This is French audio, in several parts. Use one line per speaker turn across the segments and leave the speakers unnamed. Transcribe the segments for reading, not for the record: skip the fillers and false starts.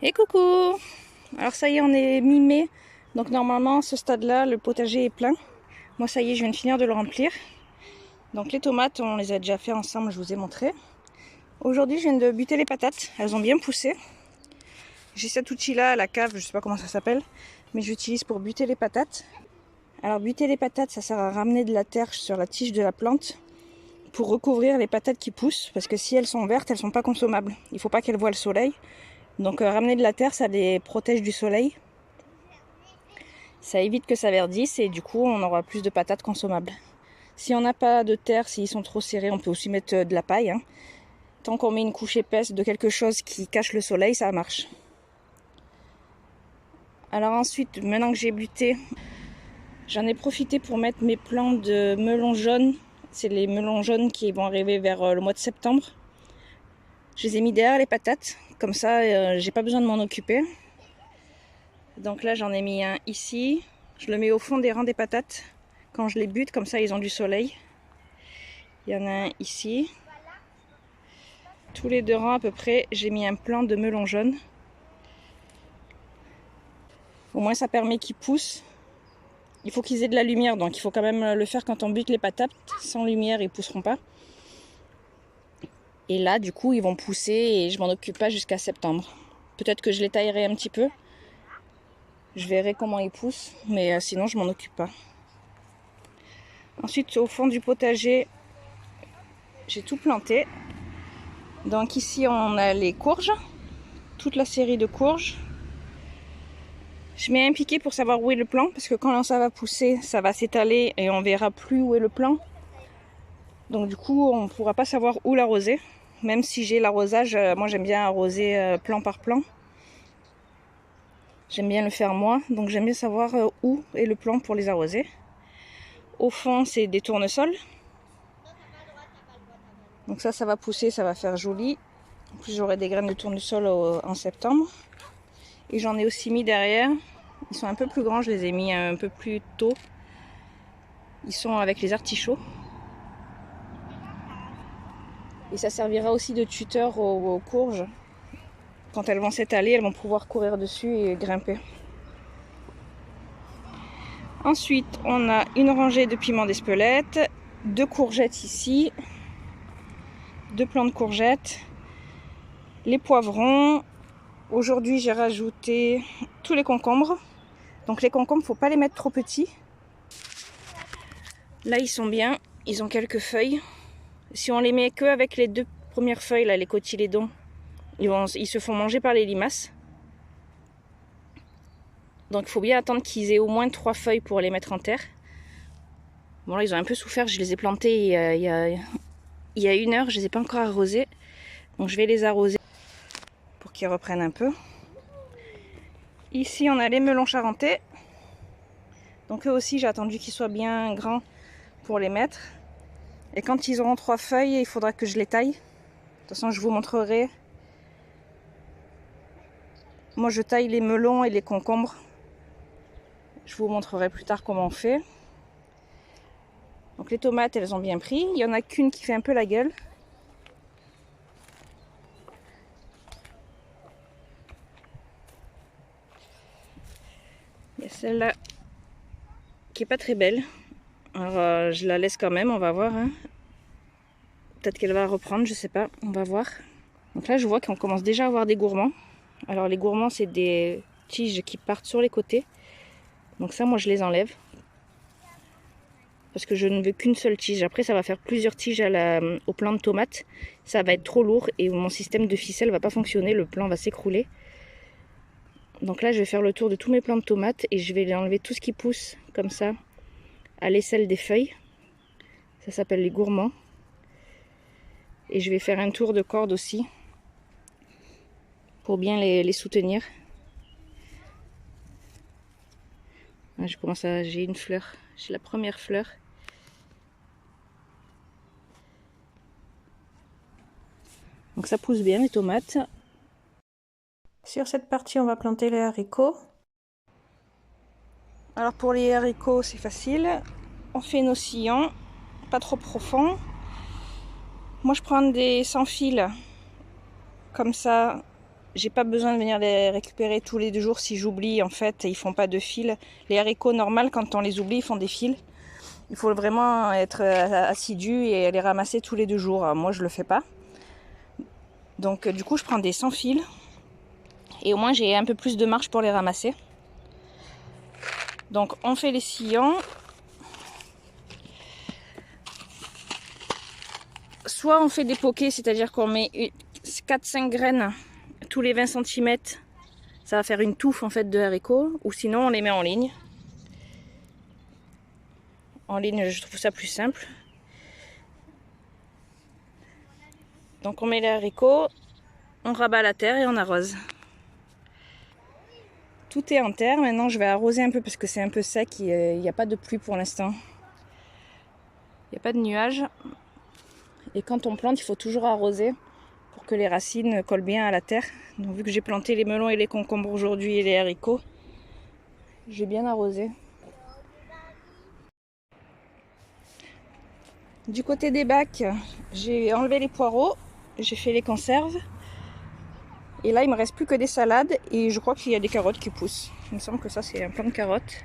Et coucou! Alors ça y est, on est mi-mai, donc normalement à ce stade-là, le potager est plein. Moi ça y est, je viens de finir de le remplir. Donc les tomates, on les a déjà fait ensemble, je vous ai montré. Aujourd'hui, je viens de buter les patates, elles ont bien poussé. J'ai cet outil-là à la cave, je sais pas comment ça s'appelle, mais j'utilise pour buter les patates. Alors buter les patates, ça sert à ramener de la terre sur la tige de la plante pour recouvrir les patates qui poussent, parce que si elles sont vertes, elles sont pas consommables. Il faut pas qu'elles voient le soleil. Donc ramener de la terre, ça les protège du soleil. Ça évite que ça verdisse et du coup on aura plus de patates consommables. Si on n'a pas de terre, s'ils sont trop serrés, on peut aussi mettre de la paille. Tant qu'on met une couche épaisse de quelque chose qui cache le soleil, ça marche. Alors ensuite, maintenant que j'ai buté, j'en ai profité pour mettre mes plants de melons jaunes. C'est les melons jaunes qui vont arriver vers le mois de septembre. Je les ai mis derrière les patates, comme ça j'ai pas besoin de m'en occuper. Donc là j'en ai mis un ici, je le mets au fond des rangs des patates. Quand je les bute, comme ça ils ont du soleil. Il y en a un ici. Tous les 2 rangs à peu près, j'ai mis un plant de melon jaune. Au moins ça permet qu'ils poussent. Il faut qu'ils aient de la lumière, donc il faut quand même le faire quand on bute les patates. Sans lumière, ils pousseront pas. Et là, du coup, ils vont pousser et je m'en occupe pas jusqu'à septembre. Peut-être que je les taillerai un petit peu. Je verrai comment ils poussent, mais sinon je m'en occupe pas. Ensuite, au fond du potager, j'ai tout planté. Donc ici, on a les courges, toute la série de courges. Je mets un piquet pour savoir où est le plant, parce que quand ça va pousser, ça va s'étaler et on verra plus où est le plant. Donc du coup, on ne pourra pas savoir où l'arroser. Même si j'ai l'arrosage, moi j'aime bien arroser plan par plan. J'aime bien le faire moi, donc j'aime bien savoir où est le plant pour les arroser. Au fond, c'est des tournesols. Donc ça va pousser, ça va faire joli. En plus, j'aurai des graines de tournesol en septembre. Et j'en ai aussi mis derrière. Ils sont un peu plus grands, je les ai mis un peu plus tôt. Ils sont avec les artichauts. Et ça servira aussi de tuteur aux courges. Quand elles vont s'étaler, elles vont pouvoir courir dessus et grimper. Ensuite, on a une rangée de piments d'Espelette, 2 courgettes ici, 2 plants de courgettes, les poivrons. Aujourd'hui, j'ai rajouté tous les concombres. Donc les concombres, faut pas les mettre trop petits. Là, ils sont bien, ils ont quelques feuilles. Si on les met que avec les 2 premières feuilles, là, les cotylédons, ils se font manger par les limaces. Donc il faut bien attendre qu'ils aient au moins 3 feuilles pour les mettre en terre. Bon là, ils ont un peu souffert, je les ai plantés il y a 1 heure, je les ai pas encore arrosés. Donc je vais les arroser pour qu'ils reprennent un peu. Ici, on a les melons charentais. Donc eux aussi, j'ai attendu qu'ils soient bien grands pour les mettre. Et quand ils auront 3 feuilles, il faudra que je les taille. De toute façon, je vous montrerai. Moi, je taille les melons et les concombres. Je vous montrerai plus tard comment on fait. Donc les tomates, elles ont bien pris. Il n'y en a qu'une qui fait un peu la gueule. Il y a celle-là qui est pas très belle. Alors je la laisse quand même, on va voir. Peut-être qu'elle va reprendre, je sais pas, on va voir. Donc là, je vois qu'on commence déjà à avoir des gourmands. Alors les gourmands, c'est des tiges qui partent sur les côtés. Donc ça, moi, je les enlève. Parce que je ne veux qu'une seule tige. Après, ça va faire plusieurs tiges au plant de tomates. Ça va être trop lourd et mon système de ficelle va pas fonctionner. Le plant va s'écrouler. Donc là, je vais faire le tour de tous mes plants de tomates et je vais enlever tout ce qui pousse comme ça à l'aisselle des feuilles. Ça s'appelle les gourmands. Et je vais faire un tour de corde aussi pour bien les soutenir. J'ai une fleur, j'ai la première fleur. Donc ça pousse bien les tomates. Sur cette partie, on va planter les haricots. Alors pour les haricots, c'est facile. On fait nos sillons, pas trop profonds. Moi, je prends des sans fil. Comme ça, j'ai pas besoin de venir les récupérer tous les 2 jours si j'oublie. En fait, ils font pas de fil. Les haricots normales, quand on les oublie, ils font des fils. Il faut vraiment être assidu et les ramasser tous les 2 jours. Moi, je le fais pas. Donc, du coup, je prends des sans fil. Et au moins, j'ai un peu plus de marge pour les ramasser. Donc, on fait les sillons. Soit on fait des pokés, c'est-à-dire qu'on met 4-5 graines tous les 20 cm. Ça va faire une touffe en fait de haricots. Ou sinon, on les met en ligne. En ligne, je trouve ça plus simple. Donc on met les haricots, on rabat la terre et on arrose. Tout est en terre. Maintenant, je vais arroser un peu parce que c'est un peu sec. Il n'y a pas de pluie pour l'instant. Il n'y a pas de nuages. Et quand on plante, il faut toujours arroser pour que les racines collent bien à la terre. Donc vu que j'ai planté les melons et les concombres aujourd'hui et les haricots, j'ai bien arrosé. Du côté des bacs, j'ai enlevé les poireaux, j'ai fait les conserves. Et là, il me reste plus que des salades et je crois qu'il y a des carottes qui poussent. Il me semble que ça, c'est un plant de carottes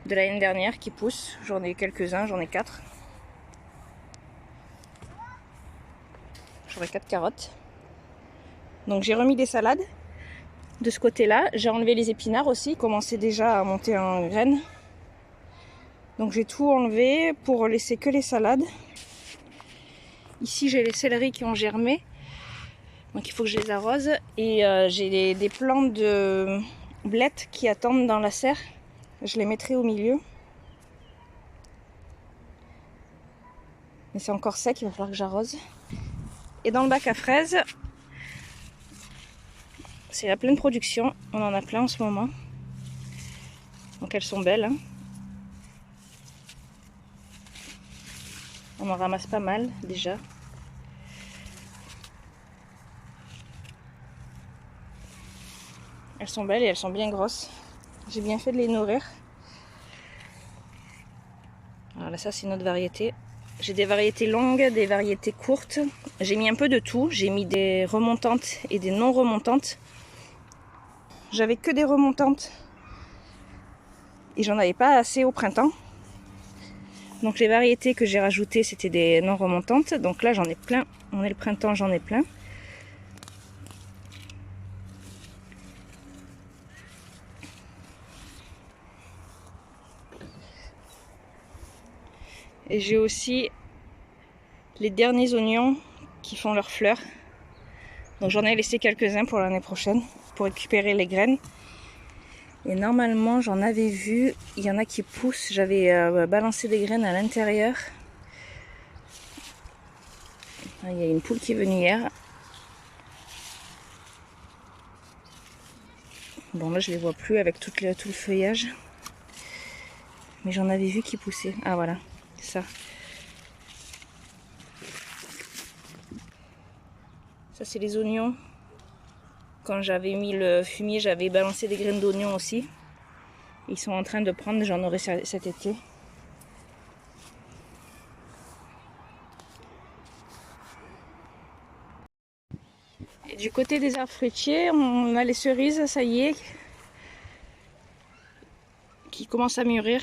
de l'année dernière qui pousse. J'en ai quelques-uns, j'en ai 4. J'aurai 4 carottes. Donc j'ai remis des salades de ce côté-là. J'ai enlevé les épinards aussi, ils commençaient déjà à monter en graines. Donc j'ai tout enlevé pour laisser que les salades. Ici, j'ai les céleris qui ont germé. Donc il faut que je les arrose. Et j'ai des plants de blettes qui attendent dans la serre. Je les mettrai au milieu. Mais c'est encore sec, il va falloir que j'arrose. Et dans le bac à fraises, c'est la pleine production. On en a plein en ce moment. Donc elles sont belles. Hein. On en ramasse pas mal déjà. Elles sont belles et elles sont bien grosses. J'ai bien fait de les nourrir. Alors là, ça c'est une autre variété. J'ai des variétés longues, des variétés courtes. J'ai mis un peu de tout. J'ai mis des remontantes et des non remontantes. J'avais que des remontantes. Et j'en avais pas assez au printemps. Donc les variétés que j'ai rajoutées, c'était des non remontantes. Donc là, j'en ai plein. On est le printemps, j'en ai plein. Et j'ai aussi les derniers oignons qui font leurs fleurs. Donc j'en ai laissé quelques-uns pour l'année prochaine, pour récupérer les graines. Et normalement, j'en avais vu, il y en a qui poussent. J'avais balancé des graines à l'intérieur. Il y a une poule qui est venue hier. Bon, là, je les vois plus avec tout le feuillage. Mais j'en avais vu qui poussaient. Ah, voilà, ça. Ça, c'est les oignons. Quand j'avais mis le fumier, j'avais balancé des graines d'oignons aussi. Ils sont en train de prendre, j'en aurai cet été. Et du côté des arbres fruitiers, on a les cerises, ça y est, qui commencent à mûrir.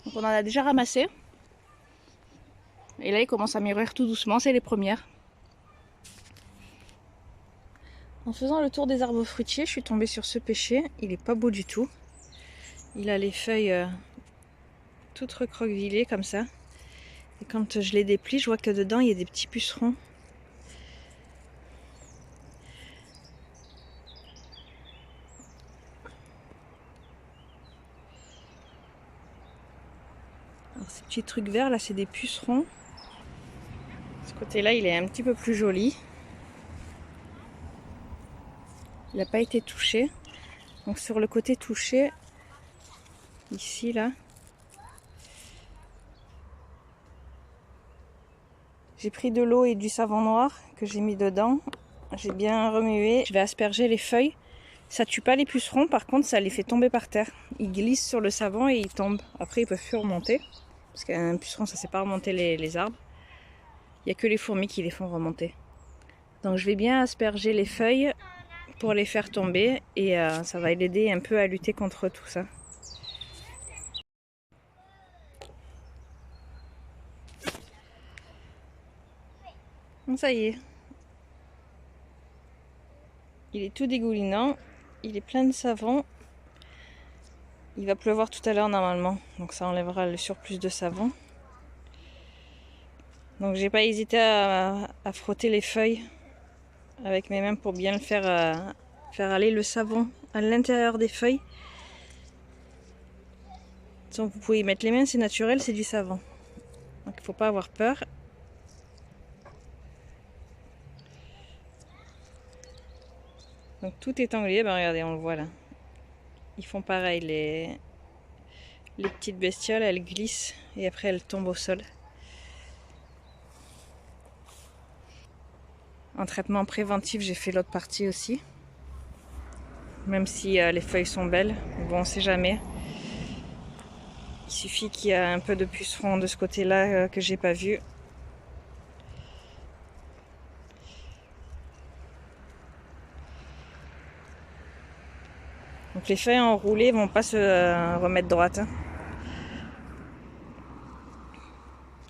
Donc on en a déjà ramassé. Et là, ils commencent à mûrir tout doucement, c'est les premières. En faisant le tour des arbres fruitiers, je suis tombée sur ce pêcher. Il est pas beau du tout. Il a les feuilles toutes recroquevillées comme ça. Et quand je les déplie, je vois que dedans, il y a des petits pucerons. Alors, ces petits trucs verts là, c'est des pucerons. Ce côté-là, il est un petit peu plus joli. Il n'a pas été touché. Donc sur le côté touché, ici là, j'ai pris de l'eau et du savon noir que j'ai mis dedans. J'ai bien remué. Je vais asperger les feuilles Ça tue pas les pucerons, par contre ça les fait tomber par terre. Ils glissent sur le savon et ils tombent. Après ils peuvent plus remonter. Parce qu'un puceron ça sait pas remonter les arbres. Il n'y a que les fourmis qui les font remonter. Donc je vais bien asperger les feuilles pour les faire tomber. Et ça va l'aider un peu à lutter contre tout ça. Bon, ça y est. Il est tout dégoulinant. Il est plein de savon. Il va pleuvoir tout à l'heure normalement. Donc ça enlèvera le surplus de savon. Donc j'ai pas hésité à frotter les feuilles avec mes mains pour bien le faire, faire aller le savon à l'intérieur des feuilles. Donc vous pouvez y mettre les mains, c'est naturel, c'est du savon. Donc il ne faut pas avoir peur. Donc tout est englué, ben regardez, on le voit là. Ils font pareil, les petites bestioles, elles glissent et après elles tombent au sol. En traitement préventif, j'ai fait l'autre partie aussi. Même si les feuilles sont belles, bon on sait jamais. Il suffit qu'il y ait un peu de pucerons de ce côté-là que j'ai pas vu. Donc les feuilles enroulées vont pas se remettre droites.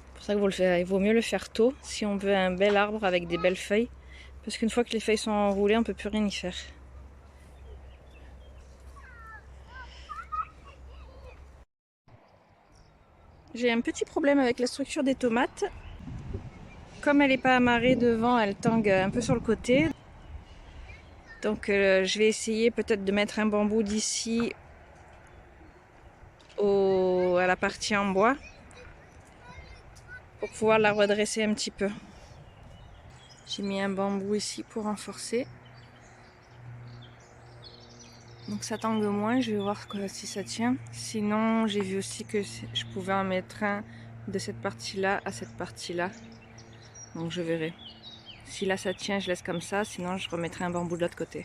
C'est pour ça que vous le faites. Il vaut mieux le faire tôt si on veut un bel arbre avec des belles feuilles. Parce qu'une fois que les feuilles sont enroulées, on peut plus rien y faire. J'ai un petit problème avec la structure des tomates. Comme elle n'est pas amarrée devant, elle tangue un peu sur le côté. Donc je vais essayer peut-être de mettre un bambou d'ici à la partie en bois pour pouvoir la redresser un petit peu. J'ai mis un bambou ici pour renforcer. Donc ça tangue moins, je vais voir si ça tient. Sinon j'ai vu aussi que je pouvais en mettre un de cette partie-là à cette partie-là. Donc je verrai. Si là ça tient, je laisse comme ça, sinon je remettrai un bambou de l'autre côté.